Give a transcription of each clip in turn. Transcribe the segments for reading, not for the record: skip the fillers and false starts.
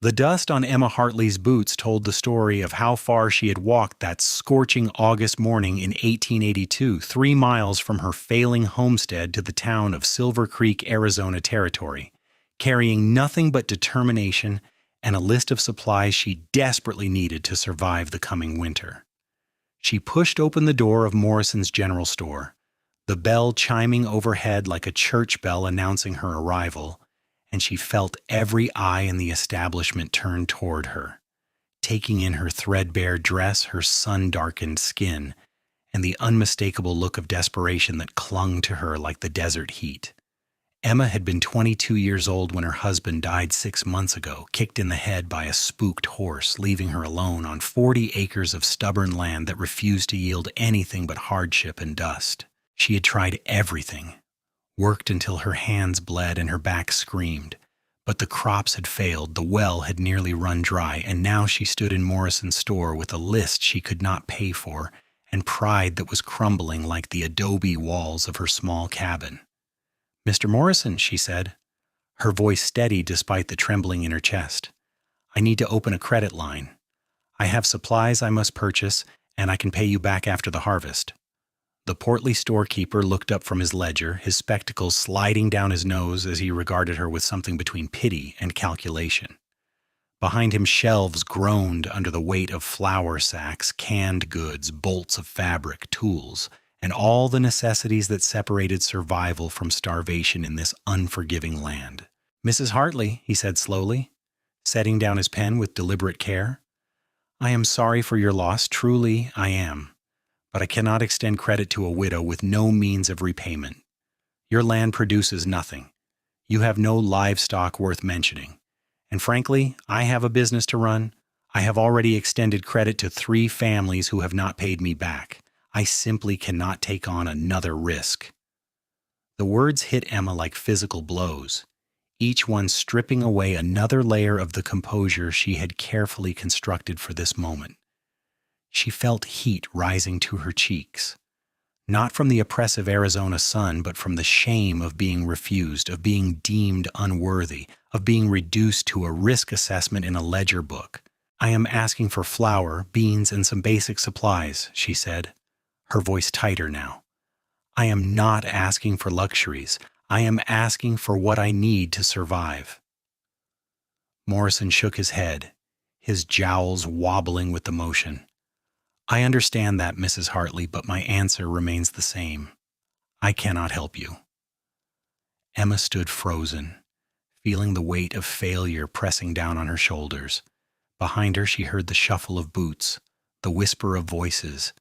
The dust on Emma Hartley's boots told the story of how far she had walked that scorching August morning in 1882, 3 miles from her failing homestead to the town of Silver Creek, Arizona Territory, carrying nothing but determination and a list of supplies she desperately needed to survive the coming winter. She pushed open the door of Morrison's general store, the bell chiming overhead like a church bell announcing her arrival, and she felt every eye in the establishment turn toward her, taking in her threadbare dress, her sun-darkened skin, and the unmistakable look of desperation that clung to her like the desert heat. Emma had been 22 years old when her husband died 6 months ago, kicked in the head by a spooked horse, leaving her alone on 40 acres of stubborn land that refused to yield anything but hardship and dust. She had tried everything, worked until her hands bled and her back screamed. But the crops had failed, the well had nearly run dry, and now she stood in Morrison's store with a list she could not pay for and pride that was crumbling like the adobe walls of her small cabin. "Mr. Morrison," she said, her voice steady despite the trembling in her chest. "I need to open a credit line. I have supplies I must purchase, and I can pay you back after the harvest." The portly storekeeper looked up from his ledger, his spectacles sliding down his nose as he regarded her with something between pity and calculation. Behind him, shelves groaned under the weight of flour sacks, canned goods, bolts of fabric, tools, and all the necessities that separated survival from starvation in this unforgiving land. "Mrs. Hartley," he said slowly, setting down his pen with deliberate care, "I am sorry for your loss, truly I am. But I cannot extend credit to a widow with no means of repayment. Your land produces nothing. You have no livestock worth mentioning. And frankly, I have a business to run. I have already extended credit to 3 families who have not paid me back. I simply cannot take on another risk." The words hit Emma like physical blows, each one stripping away another layer of the composure she had carefully constructed for this moment. She felt heat rising to her cheeks, not from the oppressive Arizona sun, but from the shame of being refused, of being deemed unworthy, of being reduced to a risk assessment in a ledger book. "I am asking for flour, beans, and some basic supplies," she said, her voice tighter now. "I am not asking for luxuries. I am asking for what I need to survive." Morrison shook his head, his jowls wobbling with emotion. "I understand that, Mrs. Hartley, but my answer remains the same. I cannot help you." Emma stood frozen, feeling the weight of failure pressing down on her shoulders. Behind her she heard the shuffle of boots, the whisper of voices,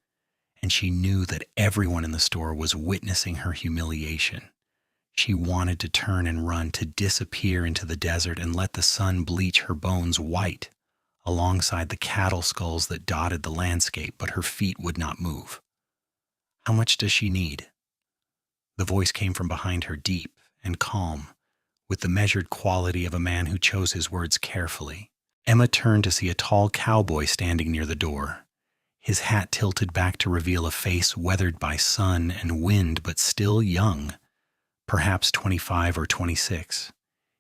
and she knew that everyone in the store was witnessing her humiliation. She wanted to turn and run, to disappear into the desert and let the sun bleach her bones white alongside the cattle skulls that dotted the landscape, but her feet would not move. "How much does she need?" The voice came from behind her, deep and calm, with the measured quality of a man who chose his words carefully. Emma turned to see a tall cowboy standing near the door, his hat tilted back to reveal a face weathered by sun and wind but still young, perhaps 25 or 26.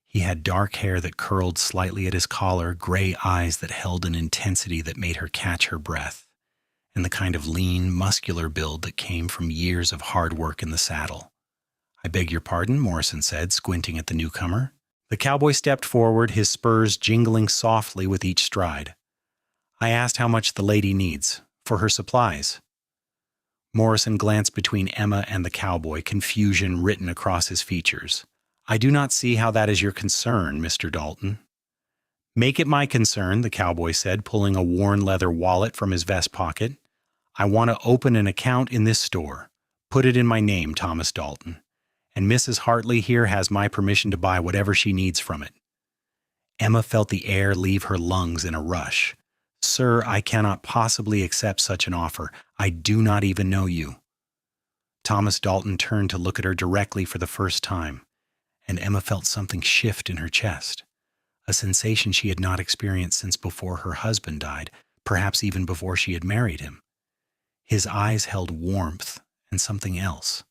He had dark hair that curled slightly at his collar, gray eyes that held an intensity that made her catch her breath, and the kind of lean, muscular build that came from years of hard work in the saddle. "I beg your pardon," Morrison said, squinting at the newcomer. The cowboy stepped forward, his spurs jingling softly with each stride. "I asked how much the lady needs, for her supplies." Morrison glanced between Emma and the cowboy, confusion written across his features. "I do not see how that is your concern, Mr. Dalton." "Make it my concern," the cowboy said, pulling a worn leather wallet from his vest pocket. "I want to open an account in this store. Put it in my name, Thomas Dalton. And Mrs. Hartley here has my permission to buy whatever she needs from it." Emma felt the air leave her lungs in a rush. "Sir, I cannot possibly accept such an offer. I do not even know you." Thomas Dalton turned to look at her directly for the first time, and Emma felt something shift in her chest, a sensation she had not experienced since before her husband died, perhaps even before she had married him. His eyes held warmth and something else,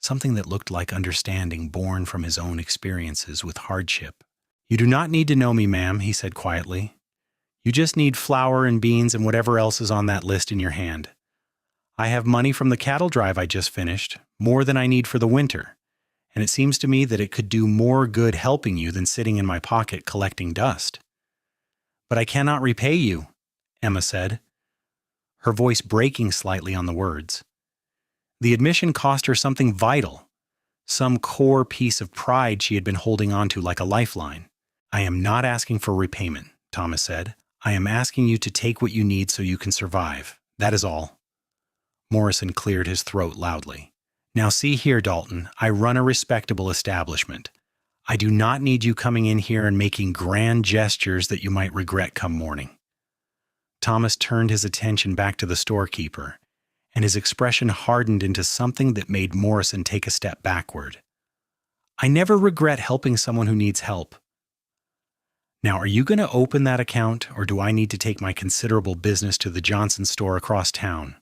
something that looked like understanding born from his own experiences with hardship. "You do not need to know me, ma'am," he said quietly. "You just need flour and beans and whatever else is on that list in your hand. I have money from the cattle drive I just finished, more than I need for the winter, and it seems to me that it could do more good helping you than sitting in my pocket collecting dust." "But I cannot repay you," Emma said, her voice breaking slightly on the words. The admission cost her something vital, some core piece of pride she had been holding on to like a lifeline. "I am not asking for repayment," Thomas said. "I am asking you to take what you need so you can survive. That is all." Morrison cleared his throat loudly. "Now see here, Dalton, I run a respectable establishment. I do not need you coming in here and making grand gestures that you might regret come morning." Thomas turned his attention back to the storekeeper, and his expression hardened into something that made Morrison take a step backward. "I never regret helping someone who needs help. Now, are you going to open that account, or do I need to take my considerable business to the Johnson store across town?"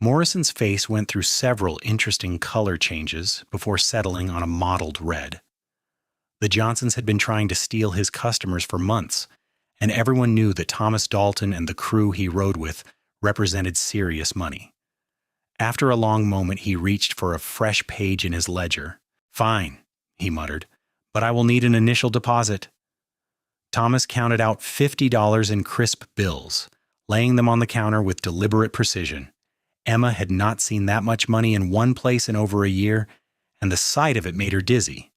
Morrison's face went through several interesting color changes before settling on a mottled red. The Johnsons had been trying to steal his customers for months, and everyone knew that Thomas Dalton and the crew he rode with represented serious money. After a long moment, he reached for a fresh page in his ledger. "Fine," he muttered, "but I will need an initial deposit." Thomas counted out $50 in crisp bills, laying them on the counter with deliberate precision. Emma had not seen that much money in one place in over a year, and the sight of it made her dizzy.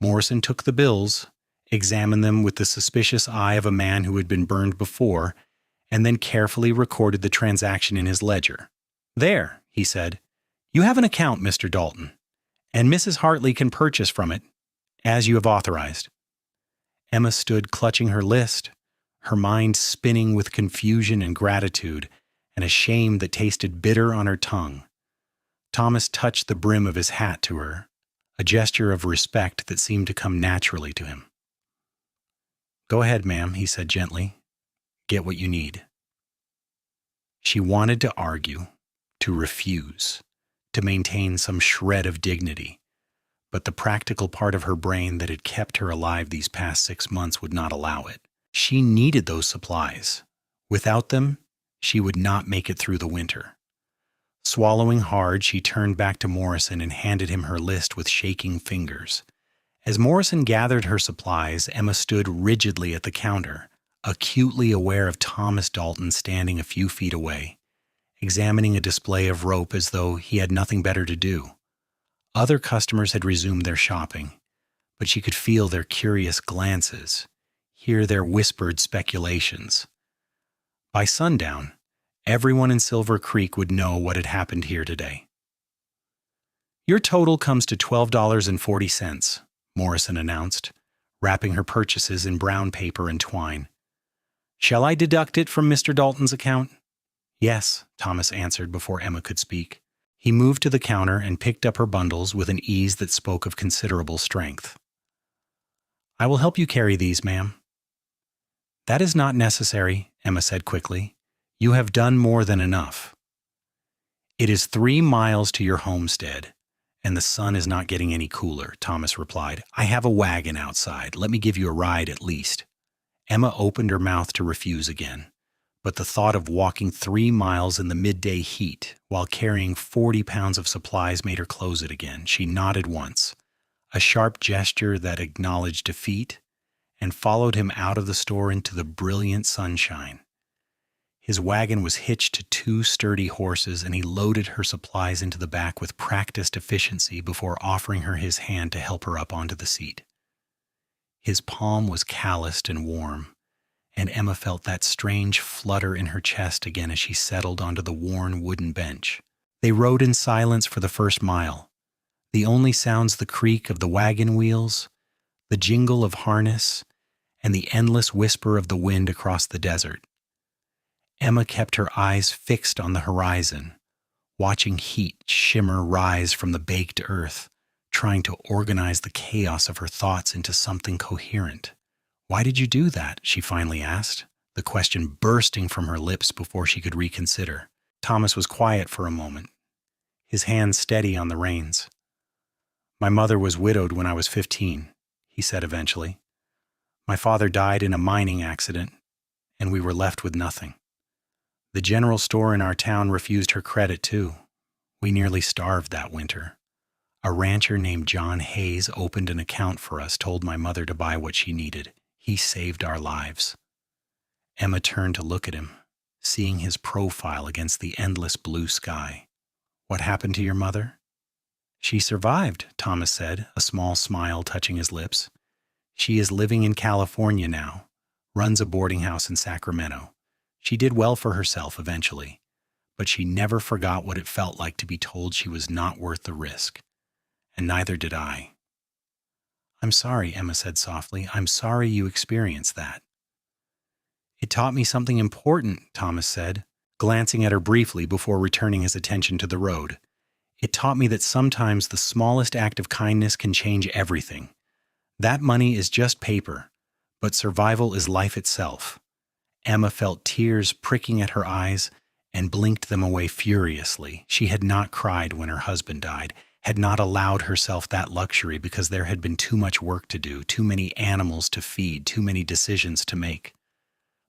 Morrison took the bills, examined them with the suspicious eye of a man who had been burned before, and then carefully recorded the transaction in his ledger. "There," he said. "You have an account, Mr. Dalton, and Mrs. Hartley can purchase from it, as you have authorized." Emma stood clutching her list, her mind spinning with confusion and gratitude, and a shame that tasted bitter on her tongue. Thomas touched the brim of his hat to her, a gesture of respect that seemed to come naturally to him. "Go ahead, ma'am," he said gently. "Get what you need." She wanted to argue, to refuse, to maintain some shred of dignity, but the practical part of her brain that had kept her alive these past 6 months would not allow it. She needed those supplies. Without them, she would not make it through the winter. Swallowing hard, she turned back to Morrison and handed him her list with shaking fingers. As Morrison gathered her supplies, Emma stood rigidly at the counter, acutely aware of Thomas Dalton standing a few feet away, examining a display of rope as though he had nothing better to do. Other customers had resumed their shopping, but she could feel their curious glances, hear their whispered speculations. By sundown, everyone in Silver Creek would know what had happened here today. "Your total comes to $12.40, Morrison announced, wrapping her purchases in brown paper and twine. "Shall I deduct it from Mr. Dalton's account?" "Yes," Thomas answered before Emma could speak. He moved to the counter and picked up her bundles with an ease that spoke of considerable strength. "I will help you carry these, ma'am." "That is not necessary," Emma said quickly. "You have done more than enough." "It is 3 miles to your homestead, and the sun is not getting any cooler," Thomas replied. "I have a wagon outside. Let me give you a ride at least." Emma opened her mouth to refuse again, but the thought of walking 3 miles in the midday heat while carrying 40 pounds of supplies made her close it again. She nodded once, a sharp gesture that acknowledged defeat, and followed him out of the store into the brilliant sunshine. His wagon was hitched to 2 sturdy horses, and he loaded her supplies into the back with practiced efficiency before offering her his hand to help her up onto the seat. His palm was calloused and warm, and Emma felt that strange flutter in her chest again as she settled onto the worn wooden bench. They rode in silence for the first mile, the only sounds the creak of the wagon wheels, the jingle of harness, and the endless whisper of the wind across the desert. Emma kept her eyes fixed on the horizon, watching heat shimmer rise from the baked earth, trying to organize the chaos of her thoughts into something coherent. "Why did you do that?" she finally asked, the question bursting from her lips before she could reconsider. Thomas was quiet for a moment, his hand steady on the reins. "My mother was widowed when I was 15, he said eventually. My father died in a mining accident, and we were left with nothing. The general store in our town refused her credit, too. We nearly starved that winter. A rancher named John Hayes opened an account for us, told my mother to buy what she needed. He saved our lives." Emma turned to look at him, seeing his profile against the endless blue sky. "What happened to your mother?" "She survived," Thomas said, a small smile touching his lips. "She is living in California now, runs a boarding house in Sacramento. She did well for herself eventually, but she never forgot what it felt like to be told she was not worth the risk. And neither did I." "I'm sorry," Emma said softly. "I'm sorry you experienced that." "It taught me something important," Thomas said, glancing at her briefly before returning his attention to the road. "It taught me that sometimes the smallest act of kindness can change everything. That money is just paper, but survival is life itself." Emma felt tears pricking at her eyes and blinked them away furiously. She had not cried when her husband died, had not allowed herself that luxury because there had been too much work to do, too many animals to feed, too many decisions to make.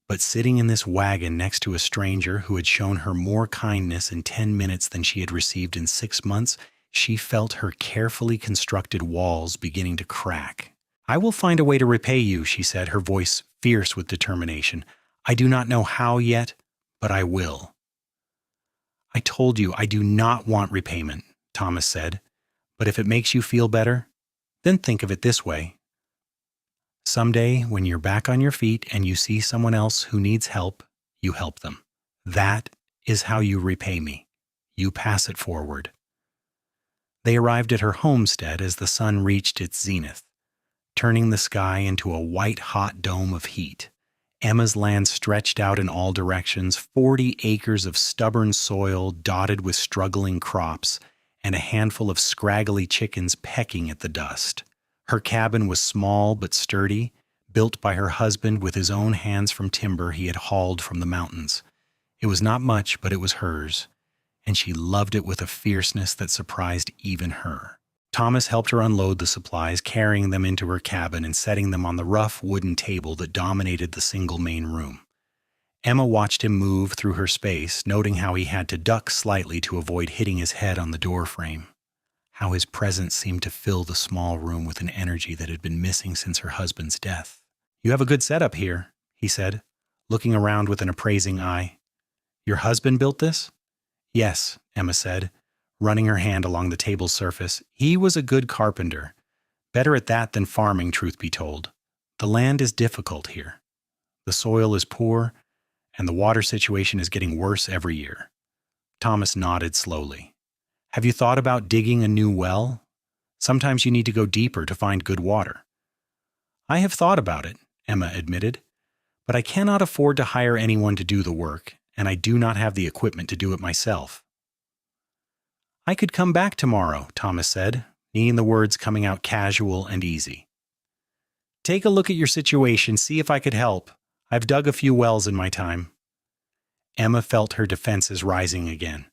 But sitting in this wagon next to a stranger who had shown her more kindness in 10 minutes than she had received in 6 months, she felt her carefully constructed walls beginning to crack. "I will find a way to repay you," she said, her voice fierce with determination. "I do not know how yet, but I will." "I told you I do not want repayment," Thomas said. "But if it makes you feel better, then think of it this way. Someday, when you're back on your feet and you see someone else who needs help, you help them. That is how you repay me. You pass it forward." They arrived at her homestead as the sun reached its zenith, turning the sky into a white-hot dome of heat. Emma's land stretched out in all directions, 40 acres of stubborn soil dotted with struggling crops, and a handful of scraggly chickens pecking at the dust. Her cabin was small but sturdy, built by her husband with his own hands from timber he had hauled from the mountains. It was not much, but it was hers, and she loved it with a fierceness that surprised even her. Thomas helped her unload the supplies, carrying them into her cabin and setting them on the rough wooden table that dominated the single main room. Emma watched him move through her space, noting how he had to duck slightly to avoid hitting his head on the door frame. How his presence seemed to fill the small room with an energy that had been missing since her husband's death. "You have a good setup here," he said, looking around with an appraising eye. "Your husband built this?" "Yes," Emma said, running her hand along the table's surface. "He was a good carpenter. Better at that than farming, truth be told. The land is difficult here. The soil is poor, and the water situation is getting worse every year." Thomas nodded slowly. "Have you thought about digging a new well? Sometimes you need to go deeper to find good water." "I have thought about it," Emma admitted, "but I cannot afford to hire anyone to do the work, and I do not have the equipment to do it myself." "I could come back tomorrow," Thomas said, meaning the words coming out casual and easy. "Take a look at your situation, see if I could help. I've dug a few wells in my time." Emma felt her defenses rising again.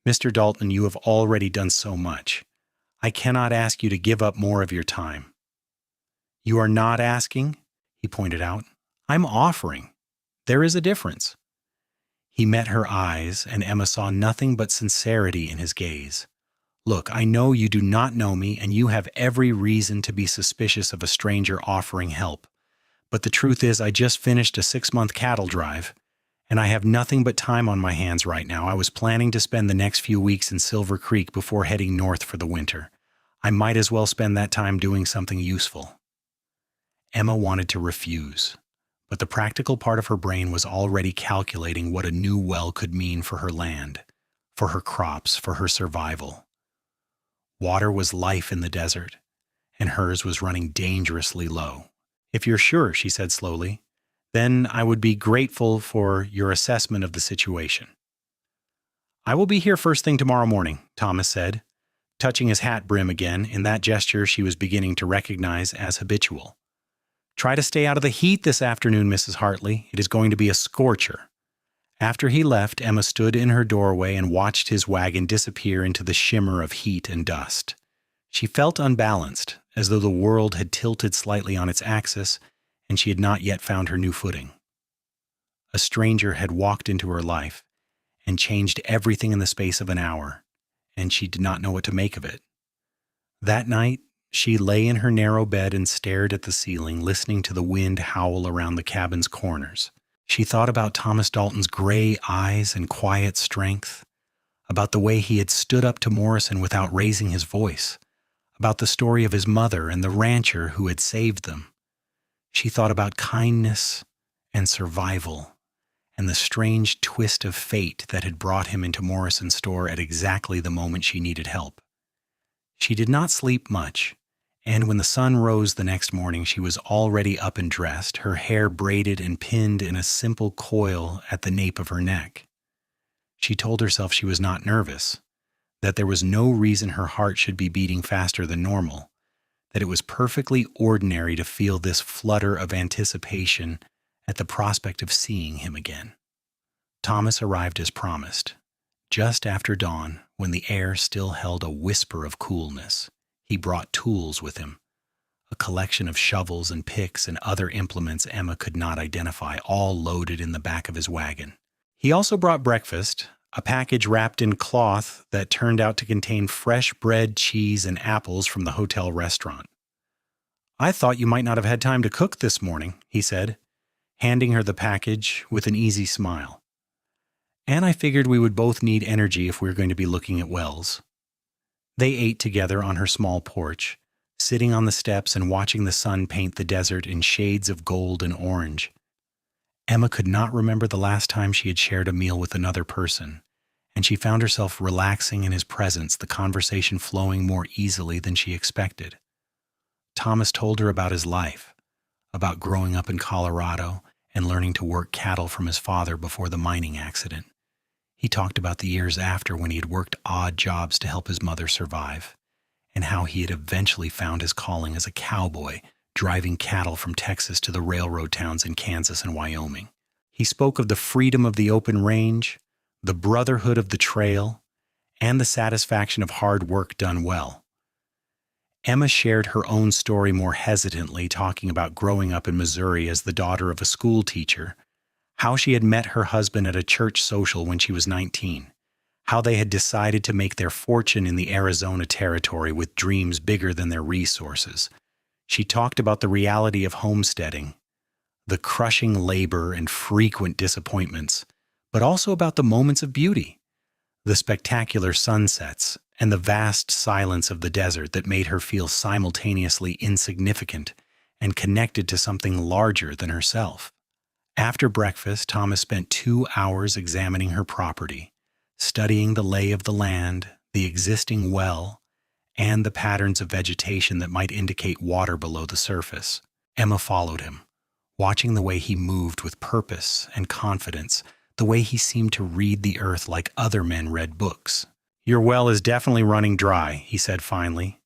"Mr. Dalton, you have already done so much. I cannot ask you to give up more of your time." "You are not asking," he pointed out. "I'm offering. There is a difference." He met her eyes, and Emma saw nothing but sincerity in his gaze. "Look, I know you do not know me, and you have every reason to be suspicious of a stranger offering help. But the truth is, I just finished a 6-month cattle drive, and I have nothing but time on my hands right now. I was planning to spend the next few weeks in Silver Creek before heading north for the winter. I might as well spend that time doing something useful." Emma wanted to refuse, but the practical part of her brain was already calculating what a new well could mean for her land, for her crops, for her survival. Water was life in the desert, and hers was running dangerously low. "If you're sure," she said slowly, "then I would be grateful for your assessment of the situation." "I will be here first thing tomorrow morning," Thomas said, touching his hat brim again in that gesture she was beginning to recognize as habitual. "Try to stay out of the heat this afternoon, Mrs. Hartley. It is going to be a scorcher." After he left, Emma stood in her doorway and watched his wagon disappear into the shimmer of heat and dust. She felt unbalanced, as though the world had tilted slightly on its axis, and she had not yet found her new footing. A stranger had walked into her life and changed everything in the space of an hour, and she did not know what to make of it. That night, she lay in her narrow bed and stared at the ceiling, listening to the wind howl around the cabin's corners. She thought about Thomas Dalton's gray eyes and quiet strength, about the way he had stood up to Morrison without raising his voice, about the story of his mother and the rancher who had saved them. She thought about kindness and survival and the strange twist of fate that had brought him into Morrison's store at exactly the moment she needed help. She did not sleep much, and when the sun rose the next morning, she was already up and dressed, her hair braided and pinned in a simple coil at the nape of her neck. She told herself she was not nervous, that there was no reason her heart should be beating faster than normal, that it was perfectly ordinary to feel this flutter of anticipation at the prospect of seeing him again. Thomas arrived as promised, just after dawn, when the air still held a whisper of coolness. He brought tools with him, a collection of shovels and picks and other implements Emma could not identify, all loaded in the back of his wagon. He also brought breakfast, a package wrapped in cloth that turned out to contain fresh bread, cheese, and apples from the hotel restaurant. "I thought you might not have had time to cook this morning," he said, handing her the package with an easy smile. "And I figured we would both need energy if we were going to be looking at wells." They ate together on her small porch, sitting on the steps and watching the sun paint the desert in shades of gold and orange. Emma could not remember the last time she had shared a meal with another person, and she found herself relaxing in his presence, the conversation flowing more easily than she expected. Thomas told her about his life, about growing up in Colorado and learning to work cattle from his father before the mining accident. He talked about the years after when he had worked odd jobs to help his mother survive, and how he had eventually found his calling as a cowboy, driving cattle from Texas to the railroad towns in Kansas and Wyoming. He spoke of the freedom of the open range, the brotherhood of the trail, and the satisfaction of hard work done well. Emma shared her own story more hesitantly, talking about growing up in Missouri as the daughter of a school teacher, how she had met her husband at a church social when she was 19, how they had decided to make their fortune in the Arizona territory with dreams bigger than their resources. She talked about the reality of homesteading, the crushing labor and frequent disappointments, but also about the moments of beauty, the spectacular sunsets, and the vast silence of the desert that made her feel simultaneously insignificant and connected to something larger than herself. After breakfast, Thomas spent 2 hours examining her property, studying the lay of the land, the existing well, and the patterns of vegetation that might indicate water below the surface. Emma followed him, watching the way he moved with purpose and confidence, the way he seemed to read the earth like other men read books. "Your well is definitely running dry," he said finally,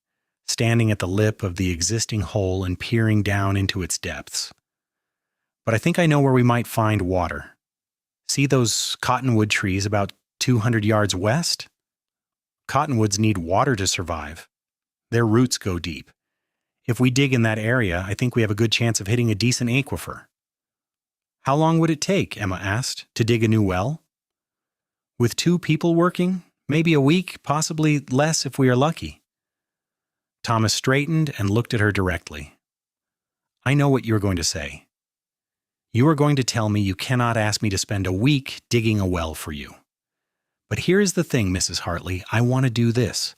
standing at the lip of the existing hole and peering down into its depths. "But I think I know where we might find water. See those cottonwood trees about 200 yards west? Cottonwoods need water to survive. Their roots go deep. If we dig in that area, I think we have a good chance of hitting a decent aquifer." "How long would it take," Emma asked, "to dig a new well?" "With 2 people working, maybe a week, possibly less if we are lucky." Thomas straightened and looked at her directly. "I know what you're going to say. You are going to tell me you cannot ask me to spend a week digging a well for you. But here is the thing, Mrs. Hartley, I want to do this.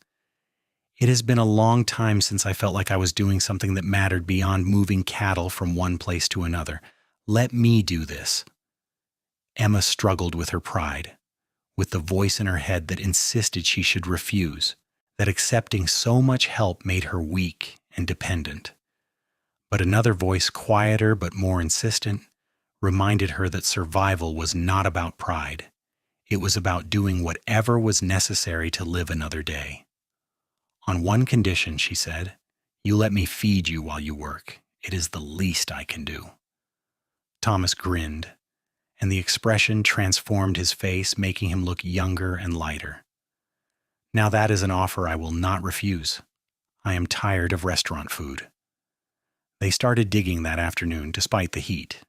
It has been a long time since I felt like I was doing something that mattered beyond moving cattle from one place to another. Let me do this." Emma struggled with her pride, with the voice in her head that insisted she should refuse, that accepting so much help made her weak and dependent. But another voice, quieter but more insistent, reminded her that survival was not about pride. It was about doing whatever was necessary to live another day. "On one condition," she said, "you let me feed you while you work. It is the least I can do." Thomas grinned, and the expression transformed his face, making him look younger and lighter. "Now that is an offer I will not refuse. I am tired of restaurant food." They started digging that afternoon despite the heat.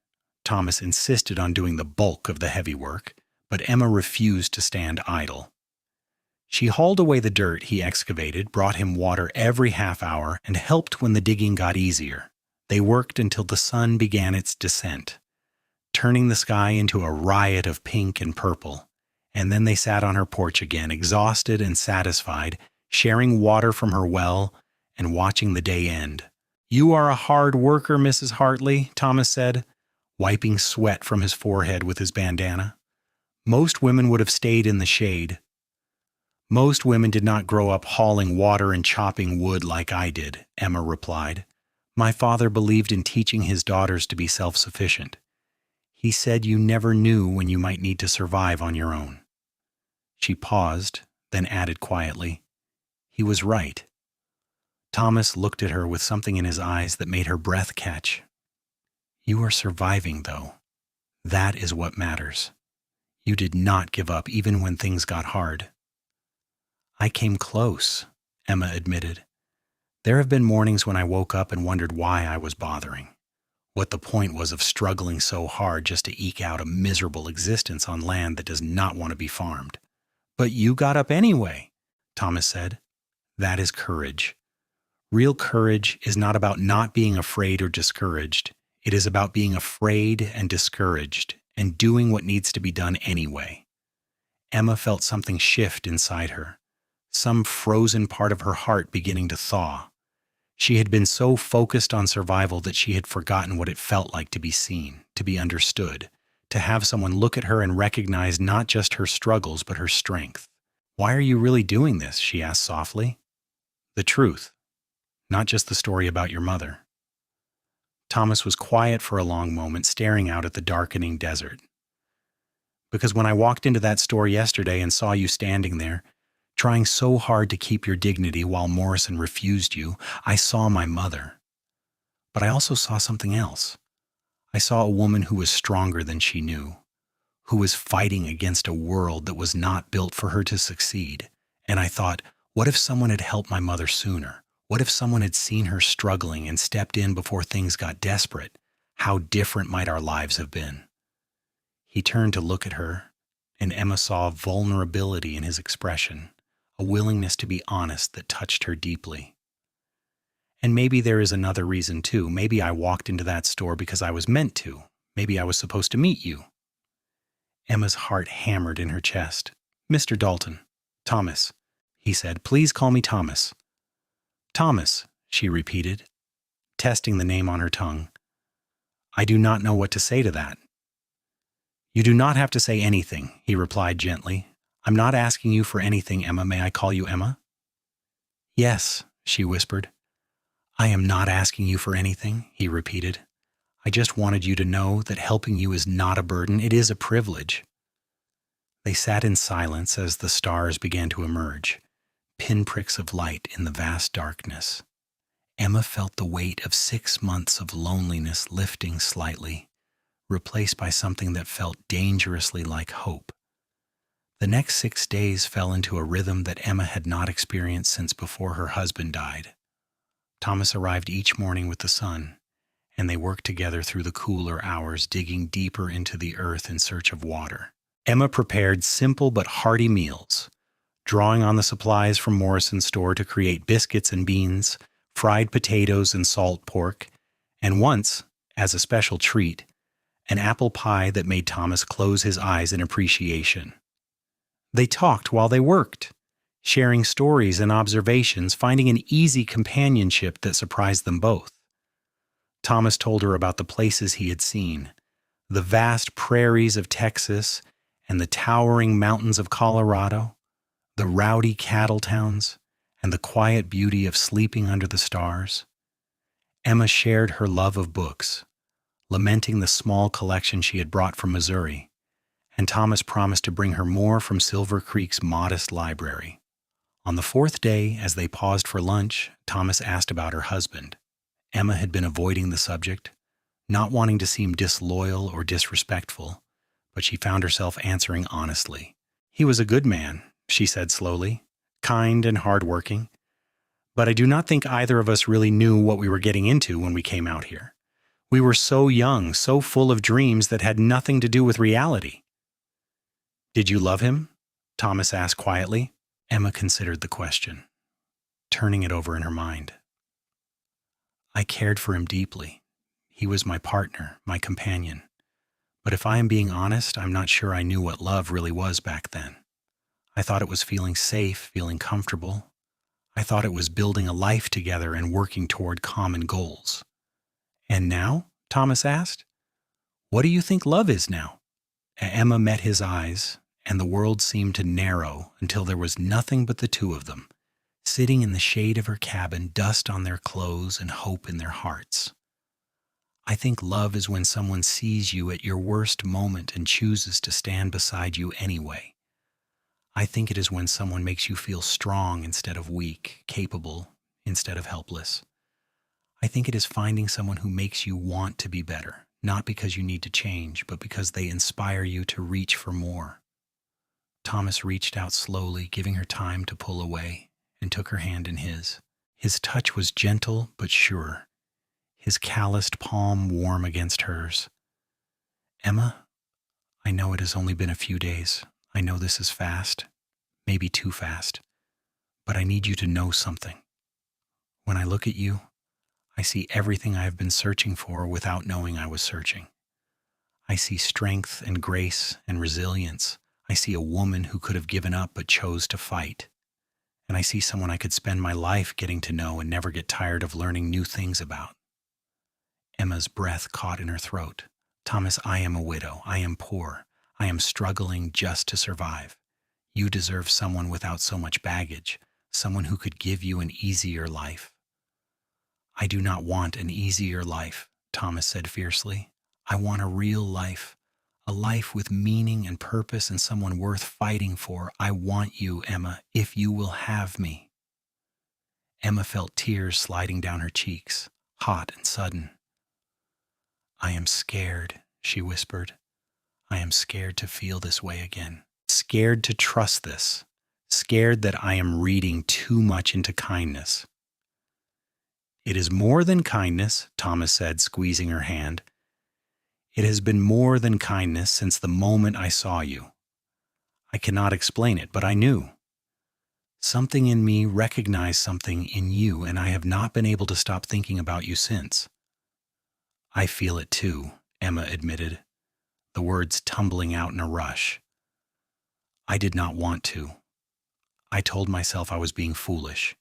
Thomas insisted on doing the bulk of the heavy work, but Emma refused to stand idle. She hauled away the dirt he excavated, brought him water every half hour, and helped when the digging got easier. They worked until the sun began its descent, turning the sky into a riot of pink and purple. And then they sat on her porch again, exhausted and satisfied, sharing water from her well and watching the day end. "You are a hard worker, Mrs. Hartley," Thomas said, wiping sweat from his forehead with his bandana. "Most women would have stayed in the shade." "Most women did not grow up hauling water and chopping wood like I did," Emma replied. "My father believed in teaching his daughters to be self-sufficient. He said you never knew when you might need to survive on your own." She paused, then added quietly, "He was right." Thomas looked at her with something in his eyes that made her breath catch. "You are surviving, though. That is what matters. You did not give up even when things got hard." "I came close," Emma admitted. "There have been mornings when I woke up and wondered why I was bothering. What the point was of struggling so hard just to eke out a miserable existence on land that does not want to be farmed." "But you got up anyway," Thomas said. "That is courage. Real courage is not about not being afraid or discouraged. It is about being afraid and discouraged and doing what needs to be done anyway." Emma felt something shift inside her, some frozen part of her heart beginning to thaw. She had been so focused on survival that she had forgotten what it felt like to be seen, to be understood, to have someone look at her and recognize not just her struggles but her strength. "Why are you really doing this?" she asked softly. "The truth. Not just the story about your mother." Thomas was quiet for a long moment, staring out at the darkening desert. "Because when I walked into that store yesterday and saw you standing there, trying so hard to keep your dignity while Morrison refused you, I saw my mother. But I also saw something else. I saw a woman who was stronger than she knew, who was fighting against a world that was not built for her to succeed. And I thought, what if someone had helped my mother sooner? What if someone had seen her struggling and stepped in before things got desperate? How different might our lives have been?" He turned to look at her, and Emma saw vulnerability in his expression, a willingness to be honest that touched her deeply. "And maybe there is another reason too. Maybe I walked into that store because I was meant to. Maybe I was supposed to meet you." Emma's heart hammered in her chest. "Mr. Dalton, Thomas," he said. "Please call me Thomas." "Thomas," she repeated, testing the name on her tongue. "I do not know what to say to that." "You do not have to say anything," he replied gently. "I'm not asking you for anything, Emma. May I call you Emma?" "Yes," she whispered. "I am not asking you for anything," he repeated. "I just wanted you to know that helping you is not a burden, it is a privilege." They sat in silence as the stars began to emerge, pinpricks of light in the vast darkness. Emma felt the weight of 6 months of loneliness lifting slightly, replaced by something that felt dangerously like hope. The next 6 days fell into a rhythm that Emma had not experienced since before her husband died. Thomas arrived each morning with the sun, and they worked together through the cooler hours, digging deeper into the earth in search of water. Emma prepared simple but hearty meals, drawing on the supplies from Morrison's store to create biscuits and beans, fried potatoes and salt pork, and once, as a special treat, an apple pie that made Thomas close his eyes in appreciation. They talked while they worked, sharing stories and observations, finding an easy companionship that surprised them both. Thomas told her about the places he had seen, the vast prairies of Texas and the towering mountains of Colorado, the rowdy cattle towns, and the quiet beauty of sleeping under the stars. Emma shared her love of books, lamenting the small collection she had brought from Missouri, and Thomas promised to bring her more from Silver Creek's modest library. On the 4th day, as they paused for lunch, Thomas asked about her husband. Emma had been avoiding the subject, not wanting to seem disloyal or disrespectful, but she found herself answering honestly. "He was a good man," she said slowly, "kind and hardworking. But I do not think either of us really knew what we were getting into when we came out here. We were so young, so full of dreams that had nothing to do with reality. Did you love him? Thomas asked quietly. Emma considered the question, turning it over in her mind. I cared for him deeply. He was my partner, my companion. But if I am being honest, I'm not sure I knew what love really was back then. I thought it was feeling safe, feeling comfortable. I thought it was building a life together and working toward common goals. And now? Thomas asked. What do you think love is now? Emma met his eyes, and the world seemed to narrow until there was nothing but the two of them, sitting in the shade of her cabin, dust on their clothes and hope in their hearts. I think love is when someone sees you at your worst moment and chooses to stand beside you anyway. I think it is when someone makes you feel strong instead of weak, capable instead of helpless. I think it is finding someone who makes you want to be better, not because you need to change, but because they inspire you to reach for more. Thomas reached out slowly, giving her time to pull away, and took her hand in his. His touch was gentle but sure, his calloused palm warm against hers. Emma, I know it has only been a few days. I know this is fast, maybe too fast, but I need you to know something. When I look at you, I see everything I have been searching for without knowing I was searching. I see strength and grace and resilience. I see a woman who could have given up but chose to fight. And I see someone I could spend my life getting to know and never get tired of learning new things about. Emma's breath caught in her throat. Thomas, I am a widow. I am poor. I am struggling just to survive. You deserve someone without so much baggage, someone who could give you an easier life. I do not want an easier life, Thomas said fiercely. I want a real life, a life with meaning and purpose and someone worth fighting for. I want you, Emma, if you will have me. Emma felt tears sliding down her cheeks, hot and sudden. I am scared, she whispered. I am scared to feel this way again. Scared to trust this. Scared that I am reading too much into kindness. It is more than kindness, Thomas said, squeezing her hand. It has been more than kindness since the moment I saw you. I cannot explain it, but I knew. Something in me recognized something in you, and I have not been able to stop thinking about you since. I feel it too, Emma admitted, the words tumbling out in a rush. I did not want to. I told myself I was being foolish,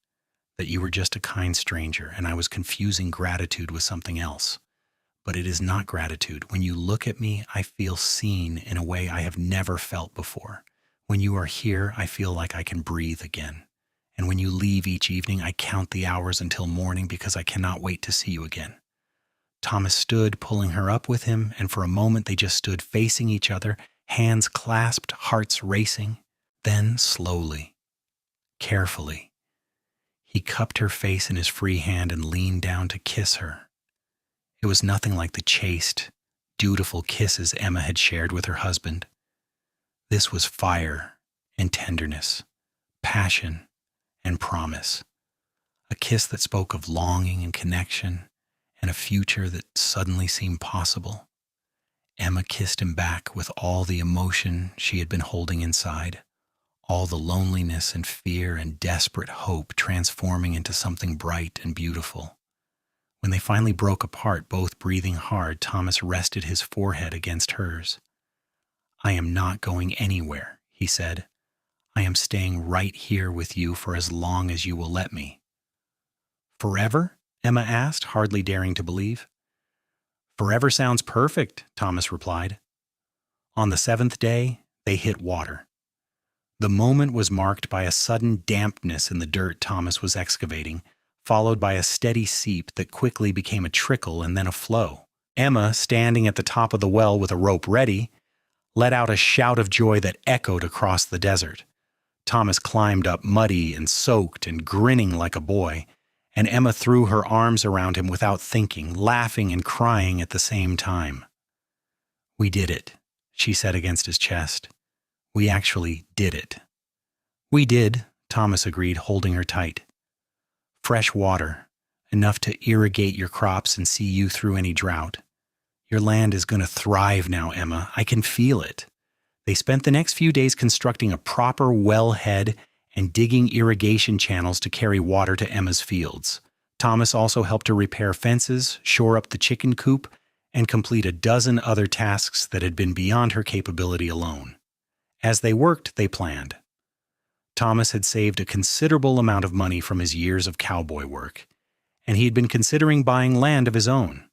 that you were just a kind stranger, and I was confusing gratitude with something else. But it is not gratitude. When you look at me, I feel seen in a way I have never felt before. When you are here, I feel like I can breathe again. And when you leave each evening, I count the hours until morning because I cannot wait to see you again. Thomas stood, pulling her up with him, and for a moment they just stood facing each other, hands clasped, hearts racing. Then, slowly, carefully, he cupped her face in his free hand and leaned down to kiss her. It was nothing like the chaste, dutiful kisses Emma had shared with her husband. This was fire and tenderness, passion and promise. A kiss that spoke of longing and connection and a future that suddenly seemed possible. Emma kissed him back with all the emotion she had been holding inside, all the loneliness and fear and desperate hope transforming into something bright and beautiful. When they finally broke apart, both breathing hard, Thomas rested his forehead against hers. I am not going anywhere, he said. I am staying right here with you for as long as you will let me. Forever? Emma asked, hardly daring to believe. Forever sounds perfect, Thomas replied. On the seventh day, they hit water. The moment was marked by a sudden dampness in the dirt Thomas was excavating, followed by a steady seep that quickly became a trickle and then a flow. Emma, standing at the top of the well with a rope ready, let out a shout of joy that echoed across the desert. Thomas climbed up muddy and soaked and grinning like a boy, and Emma threw her arms around him without thinking, laughing and crying at the same time. We did it, she said against his chest. We actually did it. We did, Thomas agreed, holding her tight. fresh water, enough to irrigate your crops and see you through any drought. Your land is going to thrive now, Emma. I can feel it. They spent the next few days constructing a proper wellhead and digging irrigation channels to carry water to Emma's fields. Thomas also helped her repair fences, shore up the chicken coop, and complete a dozen other tasks that had been beyond her capability alone. As they worked, they planned. Thomas had saved a considerable amount of money from his years of cowboy work, and he had been considering buying land of his own.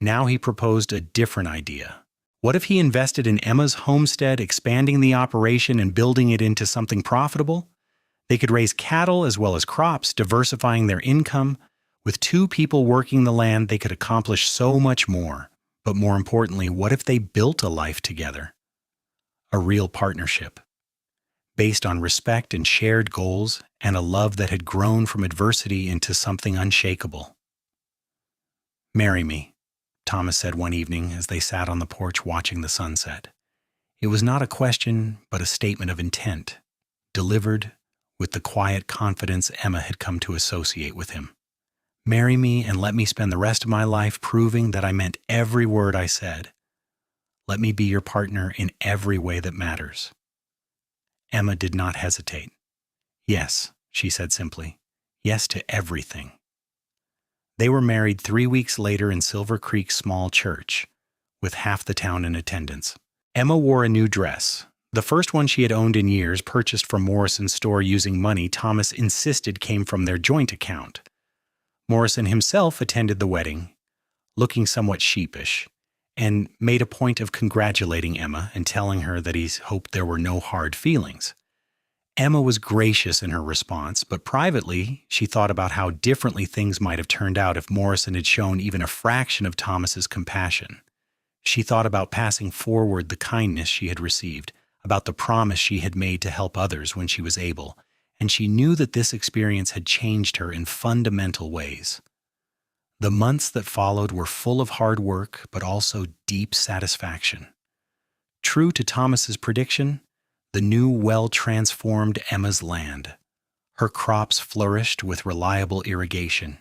Now he proposed a different idea. What if he invested in Emma's homestead, expanding the operation and building it into something profitable? They could raise cattle as well as crops, diversifying their income. With two people working the land, they could accomplish so much more. But more importantly, what if they built a life together? A real partnership, based on respect and shared goals and a love that had grown from adversity into something unshakable. "Marry me," Thomas said one evening as they sat on the porch watching the sunset. It was not a question, but a statement of intent, delivered with the quiet confidence Emma had come to associate with him. "Marry me and let me spend the rest of my life proving that I meant every word I said. Let me be your partner in every way that matters." Emma did not hesitate. "Yes," she said simply. "Yes to everything." They were married 3 weeks later in Silver Creek's small church, with half the town in attendance. Emma wore a new dress, the first one she had owned in years, purchased from Morrison's store using money Thomas insisted came from their joint account. Morrison himself attended the wedding, looking somewhat sheepish, and made a point of congratulating Emma and telling her that he hoped there were no hard feelings. Emma was gracious in her response, but privately, she thought about how differently things might have turned out if Morrison had shown even a fraction of Thomas's compassion. She thought about passing forward the kindness she had received, about the promise she had made to help others when she was able, and she knew that this experience had changed her in fundamental ways. The months that followed were full of hard work, but also deep satisfaction. True to Thomas's prediction, the new well-transformed Emma's land. Her crops flourished with reliable irrigation,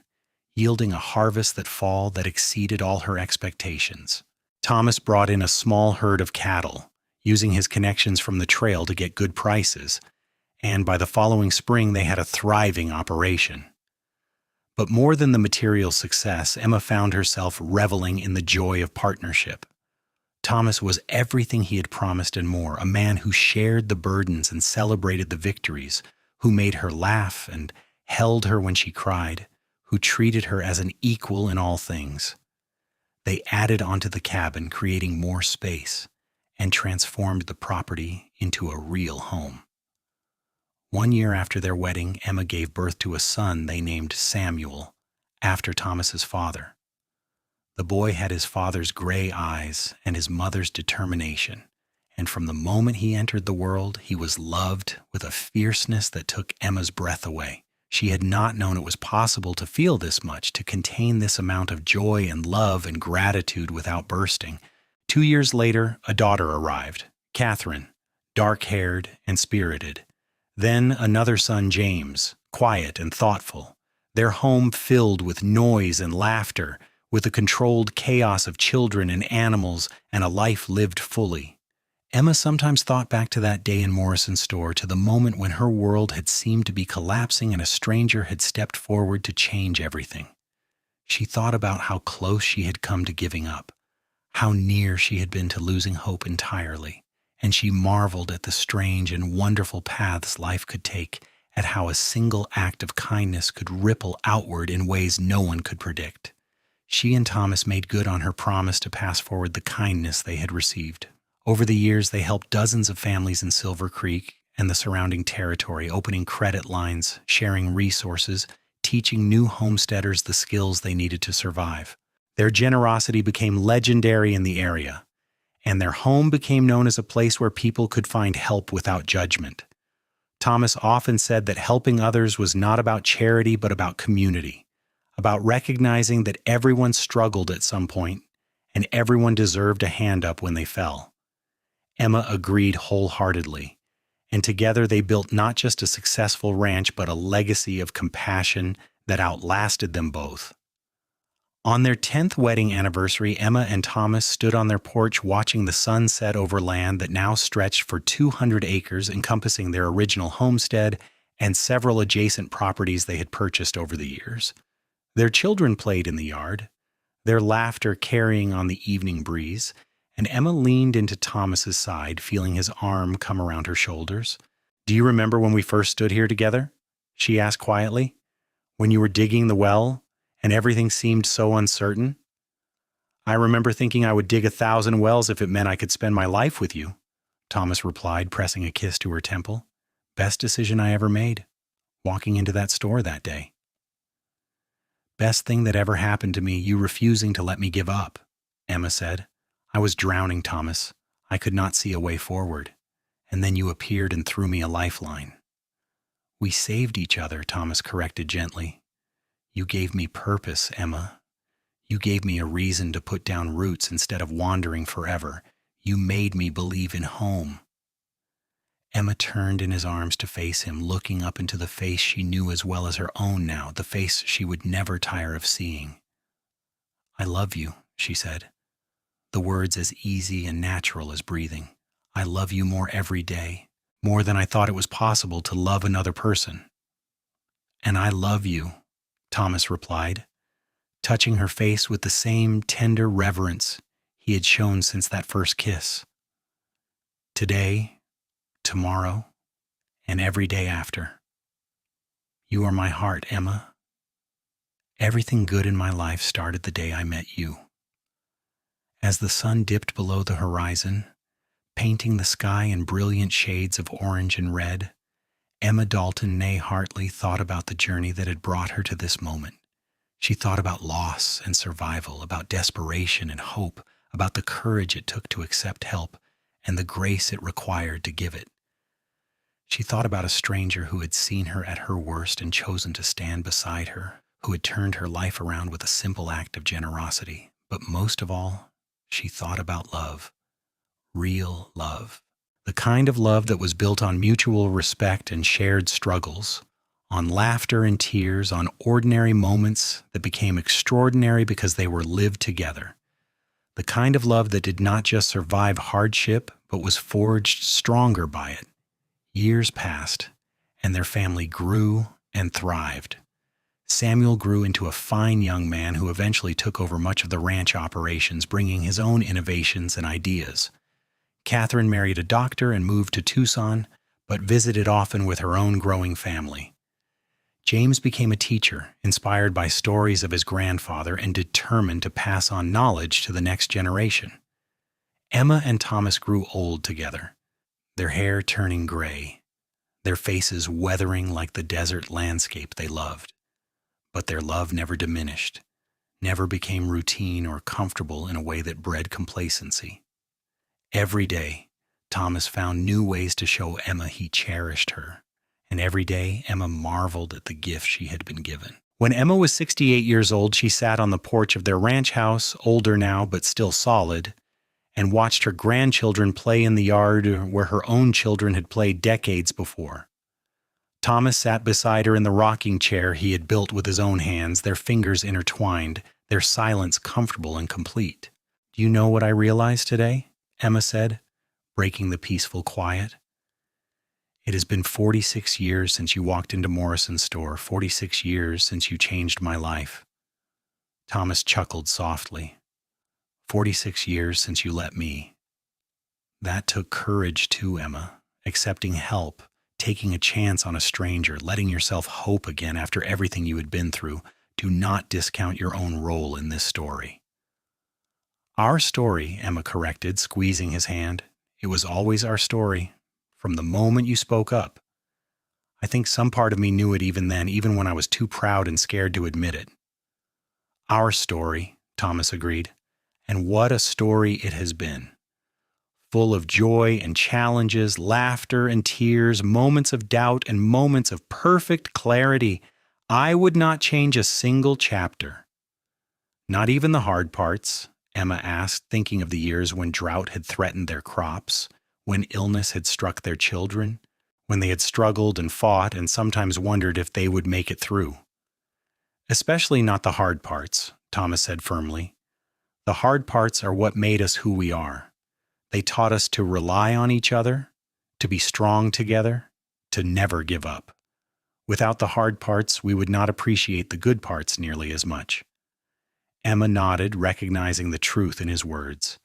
yielding a harvest that fall that exceeded all her expectations. Thomas brought in a small herd of cattle, using his connections from the trail to get good prices, and by the following spring they had a thriving operation. But more than the material success, Emma found herself reveling in the joy of partnership. Thomas was everything he had promised and more, a man who shared the burdens and celebrated the victories, who made her laugh and held her when she cried, who treated her as an equal in all things. They added onto the cabin, creating more space, and transformed the property into a real home. 1 year after their wedding, Emma gave birth to a son they named Samuel, after Thomas's father. The boy had his father's gray eyes and his mother's determination, and from the moment he entered the world, he was loved with a fierceness that took Emma's breath away. She had not known it was possible to feel this much, to contain this amount of joy and love and gratitude without bursting. 2 years later, a daughter arrived, Catherine, dark-haired and spirited. Then another son, James, quiet and thoughtful. Their home filled with noise and laughter, with a controlled chaos of children and animals and a life lived fully. Emma sometimes thought back to that day in Morrison's store, to the moment when her world had seemed to be collapsing and a stranger had stepped forward to change everything. She thought about how close she had come to giving up, how near she had been to losing hope entirely, and she marveled at the strange and wonderful paths life could take, at how a single act of kindness could ripple outward in ways no one could predict. She and Thomas made good on her promise to pass forward the kindness they had received. Over the years, they helped dozens of families in Silver Creek and the surrounding territory, opening credit lines, sharing resources, teaching new homesteaders the skills they needed to survive. Their generosity became legendary in the area, and their home became known as a place where people could find help without judgment. Thomas often said that helping others was not about charity but about community, about recognizing that everyone struggled at some point and everyone deserved a hand up when they fell. Emma agreed wholeheartedly, and together they built not just a successful ranch but a legacy of compassion that outlasted them both. On their 10th wedding anniversary, Emma and Thomas stood on their porch watching the sun set over land that now stretched for 200 acres, encompassing their original homestead and several adjacent properties they had purchased over the years. Their children played in the yard, their laughter carrying on the evening breeze, and Emma leaned into Thomas's side, feeling his arm come around her shoulders. "Do you remember when we first stood here together?" she asked quietly. "When you were digging the well and everything seemed so uncertain?" "I remember thinking I would dig 1,000 wells if it meant I could spend my life with you," Thomas replied, pressing a kiss to her temple. "Best decision I ever made, walking into that store that day." "Best thing that ever happened to me, you refusing to let me give up," Emma said. "I was drowning, Thomas. I could not see a way forward. And then you appeared and threw me a lifeline." "We saved each other," Thomas corrected gently. "You gave me purpose, Emma. You gave me a reason to put down roots instead of wandering forever. You made me believe in home." Emma turned in his arms to face him, looking up into the face she knew as well as her own now, the face she would never tire of seeing. "I love you," she said, the words as easy and natural as breathing. "I love you more every day, more than I thought it was possible to love another person." "And I love you," Thomas replied, touching her face with the same tender reverence he had shown since that first kiss. "Today, tomorrow, and every day after. You are my heart, Emma. Everything good in my life started the day I met you." As the sun dipped below the horizon, painting the sky in brilliant shades of orange and red, Emma Dalton née Hartley thought about the journey that had brought her to this moment. She thought about loss and survival, about desperation and hope, about the courage it took to accept help and the grace it required to give it. She thought about a stranger who had seen her at her worst and chosen to stand beside her, who had turned her life around with a simple act of generosity. But most of all, she thought about love. Real love. The kind of love that was built on mutual respect and shared struggles, on laughter and tears, on ordinary moments that became extraordinary because they were lived together. The kind of love that did not just survive hardship, but was forged stronger by it. Years passed, and their family grew and thrived. Samuel grew into a fine young man who eventually took over much of the ranch operations, bringing his own innovations and ideas. Catherine married a doctor and moved to Tucson, but visited often with her own growing family. James became a teacher, inspired by stories of his grandfather and determined to pass on knowledge to the next generation. Emma and Thomas grew old together, their hair turning gray, their faces weathering like the desert landscape they loved. But their love never diminished, never became routine or comfortable in a way that bred complacency. Every day, Thomas found new ways to show Emma he cherished her, and every day Emma marveled at the gift she had been given. When Emma was 68 years old, she sat on the porch of their ranch house, older now but still solid, and watched her grandchildren play in the yard where her own children had played decades before. Thomas sat beside her in the rocking chair he had built with his own hands, their fingers intertwined, their silence comfortable and complete. "Do you know what I realized today?" Emma said, breaking the peaceful quiet. "It has been 46 years since you walked into Morrison's store, 46 years since you changed my life." Thomas chuckled softly. 46 years since you let me." That took courage too, Emma, accepting help, taking a chance on a stranger, letting yourself hope again after everything you had been through. Do not discount your own role in this story. "Our story," Emma corrected, squeezing his hand. "It was always our story, from the moment you spoke up. I think some part of me knew it even then, even when I was too proud and scared to admit it." "Our story," Thomas agreed. "And what a story it has been. Full of joy and challenges, laughter and tears, moments of doubt and moments of perfect clarity. I would not change a single chapter." "Not even the hard parts?" Emma asked, thinking of the years when drought had threatened their crops, when illness had struck their children, when they had struggled and fought and sometimes wondered if they would make it through. Especially not the hard parts, Thomas said firmly. The hard parts are what made us who we are. They taught us to rely on each other, to be strong together, to never give up. Without the hard parts, we would not appreciate the good parts nearly as much. Emma nodded, recognizing the truth in his words.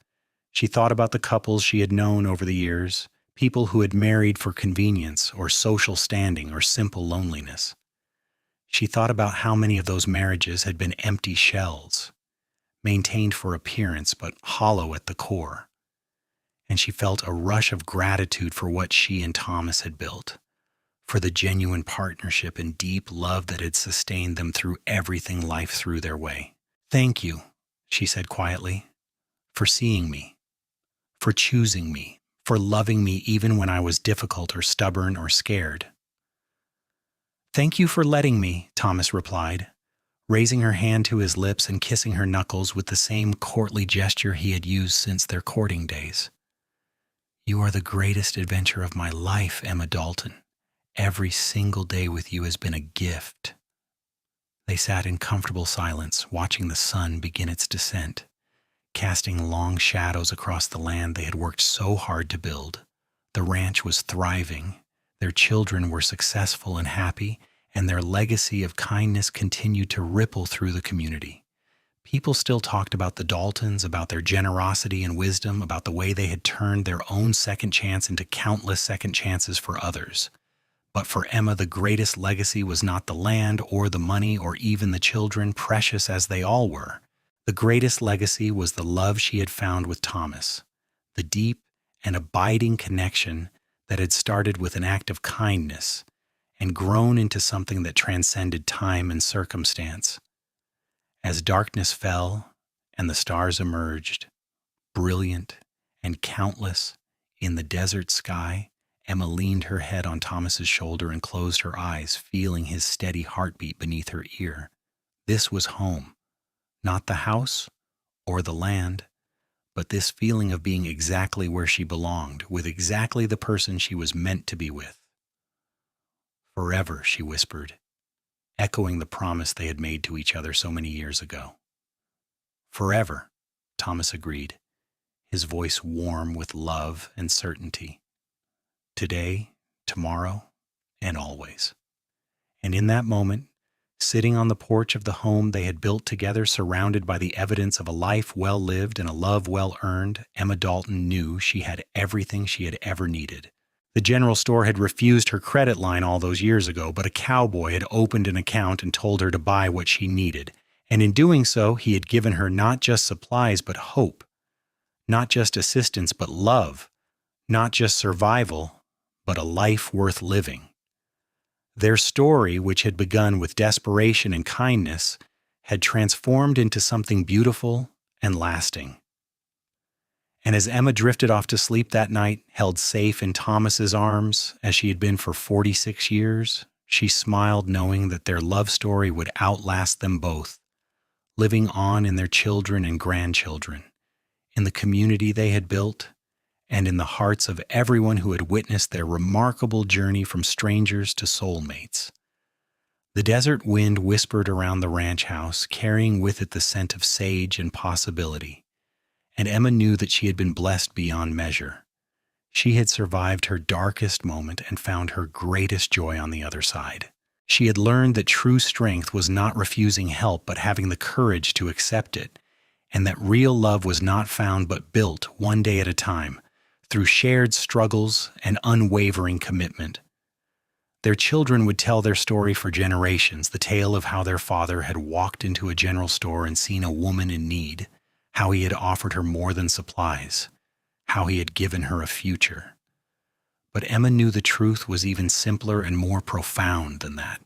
She thought about the couples she had known over the years, people who had married for convenience or social standing or simple loneliness. She thought about how many of those marriages had been empty shells, maintained for appearance but hollow at the core. And she felt a rush of gratitude for what she and Thomas had built, for the genuine partnership and deep love that had sustained them through everything life threw their way. "Thank you," she said quietly, "for seeing me, for choosing me, for loving me even when I was difficult or stubborn or scared." "Thank you for letting me," Thomas replied, raising her hand to his lips and kissing her knuckles with the same courtly gesture he had used since their courting days. "You are the greatest adventure of my life, Emma Dalton. Every single day with you has been a gift." They sat in comfortable silence, watching the sun begin its descent, casting long shadows across the land they had worked so hard to build. The ranch was thriving, their children were successful and happy, and their legacy of kindness continued to ripple through the community. People still talked about the Daltons, about their generosity and wisdom, about the way they had turned their own second chance into countless second chances for others. But for Emma, the greatest legacy was not the land or the money or even the children, precious as they all were. The greatest legacy was the love she had found with Thomas, the deep and abiding connection that had started with an act of kindness and grown into something that transcended time and circumstance. As darkness fell and the stars emerged, brilliant and countless, in the desert sky, Emma leaned her head on Thomas's shoulder and closed her eyes, feeling his steady heartbeat beneath her ear. This was home, not the house or the land, but this feeling of being exactly where she belonged, with exactly the person she was meant to be with. "Forever," she whispered, echoing the promise they had made to each other so many years ago. "Forever," Thomas agreed, his voice warm with love and certainty. "Today, tomorrow, and always." And in that moment, sitting on the porch of the home they had built together, surrounded by the evidence of a life well lived and a love well earned, Emma Dalton knew she had everything she had ever needed. The general store had refused her credit line all those years ago, but a cowboy had opened an account and told her to buy what she needed. And in doing so, he had given her not just supplies, but hope. Not just assistance, but love. Not just survival, but a life worth living. Their story, which had begun with desperation and kindness, had transformed into something beautiful and lasting. And as Emma drifted off to sleep that night, held safe in Thomas's arms as she had been for 46 years, she smiled knowing that their love story would outlast them both, living on in their children and grandchildren, in the community they had built, and in the hearts of everyone who had witnessed their remarkable journey from strangers to soulmates. The desert wind whispered around the ranch house, carrying with it the scent of sage and possibility, and Emma knew that she had been blessed beyond measure. She had survived her darkest moment and found her greatest joy on the other side. She had learned that true strength was not refusing help but having the courage to accept it, and that real love was not found but built one day at a time, through shared struggles and unwavering commitment. Their children would tell their story for generations, the tale of how their father had walked into a general store and seen a woman in need, how he had offered her more than supplies, how he had given her a future. But Emma knew the truth was even simpler and more profound than that.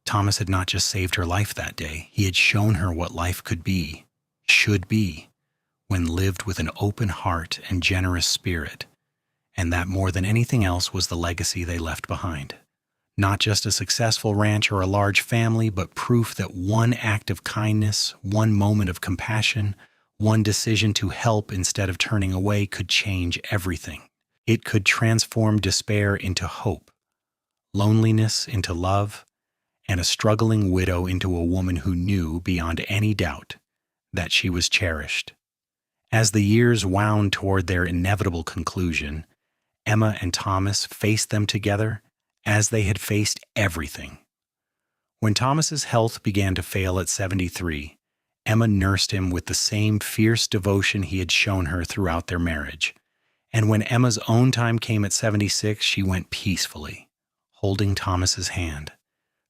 Thomas had not just saved her life that day, he had shown her what life could be, should be, when lived with an open heart and generous spirit, and that more than anything else was the legacy they left behind. Not just a successful ranch or a large family, but proof that one act of kindness, one moment of compassion, one decision to help instead of turning away could change everything. It could transform despair into hope, loneliness into love, and a struggling widow into a woman who knew, beyond any doubt, that she was cherished. As the years wound toward their inevitable conclusion, Emma and Thomas faced them together as they had faced everything. When Thomas's health began to fail at 73, Emma nursed him with the same fierce devotion he had shown her throughout their marriage. And when Emma's own time came at 76, she went peacefully, holding Thomas's hand,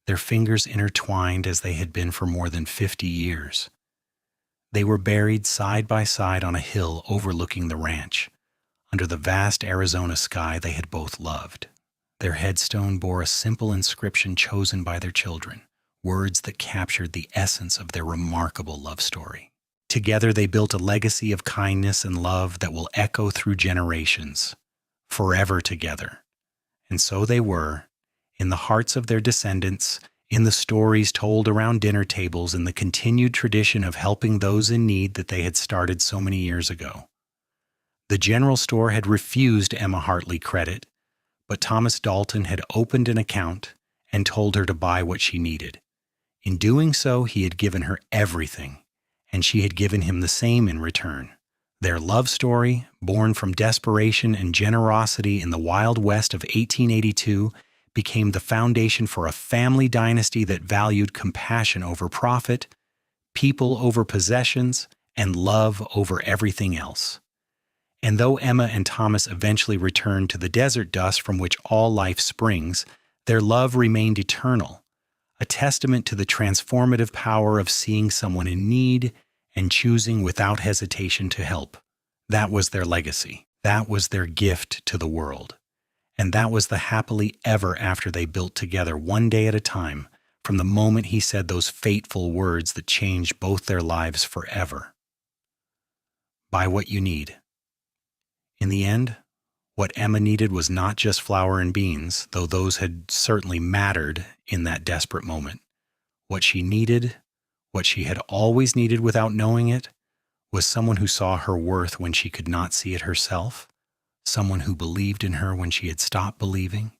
their fingers intertwined as they had been for more than 50 years. They were buried side by side on a hill overlooking the ranch, under the vast Arizona sky they had both loved. Their headstone bore a simple inscription chosen by their children, words that captured the essence of their remarkable love story. Together they built a legacy of kindness and love that will echo through generations, forever together. And so they were, in the hearts of their descendants, in the stories told around dinner tables, in the continued tradition of helping those in need that they had started so many years ago. The general store had refused Emma Hartley credit, but Thomas Dalton had opened an account and told her to buy what she needed. In doing so, he had given her everything, and she had given him the same in return. Their love story, born from desperation and generosity in the Wild West of 1882, became the foundation for a family dynasty that valued compassion over profit, people over possessions, and love over everything else. And though Emma and Thomas eventually returned to the desert dust from which all life springs, their love remained eternal, a testament to the transformative power of seeing someone in need and choosing without hesitation to help. That was their legacy. That was their gift to the world. And that was the happily ever after they built together one day at a time, from the moment he said those fateful words that changed both their lives forever. Buy what you need. In the end, what Emma needed was not just flour and beans, though those had certainly mattered in that desperate moment. What she needed, what she had always needed without knowing it, was someone who saw her worth when she could not see it herself, someone who believed in her when she had stopped believing,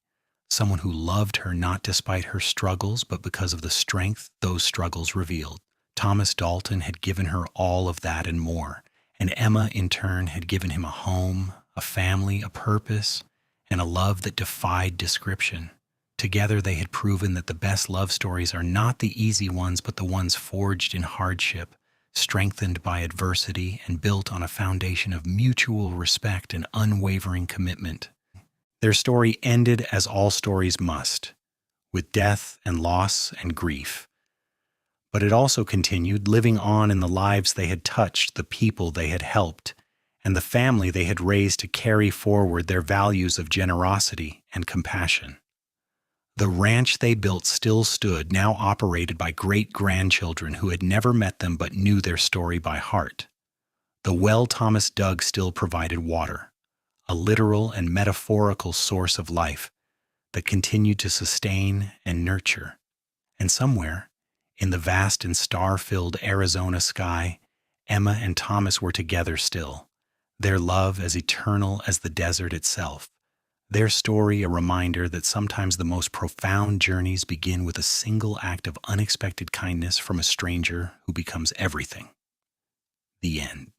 someone who loved her not despite her struggles, but because of the strength those struggles revealed. Thomas Dalton had given her all of that and more, and Emma, in turn, had given him a home, a family, a purpose, and a love that defied description. Together they had proven that the best love stories are not the easy ones, but the ones forged in hardship, strengthened by adversity, and built on a foundation of mutual respect and unwavering commitment. Their story ended as all stories must, with death and loss and grief. But it also continued, living on in the lives they had touched, the people they had helped, and the family they had raised to carry forward their values of generosity and compassion. The ranch they built still stood, now operated by great-grandchildren who had never met them but knew their story by heart. The well Thomas dug still provided water, a literal and metaphorical source of life that continued to sustain and nurture. And somewhere, in the vast and star-filled Arizona sky, Emma and Thomas were together still, their love as eternal as the desert itself. Their story a reminder that sometimes the most profound journeys begin with a single act of unexpected kindness from a stranger who becomes everything. The end.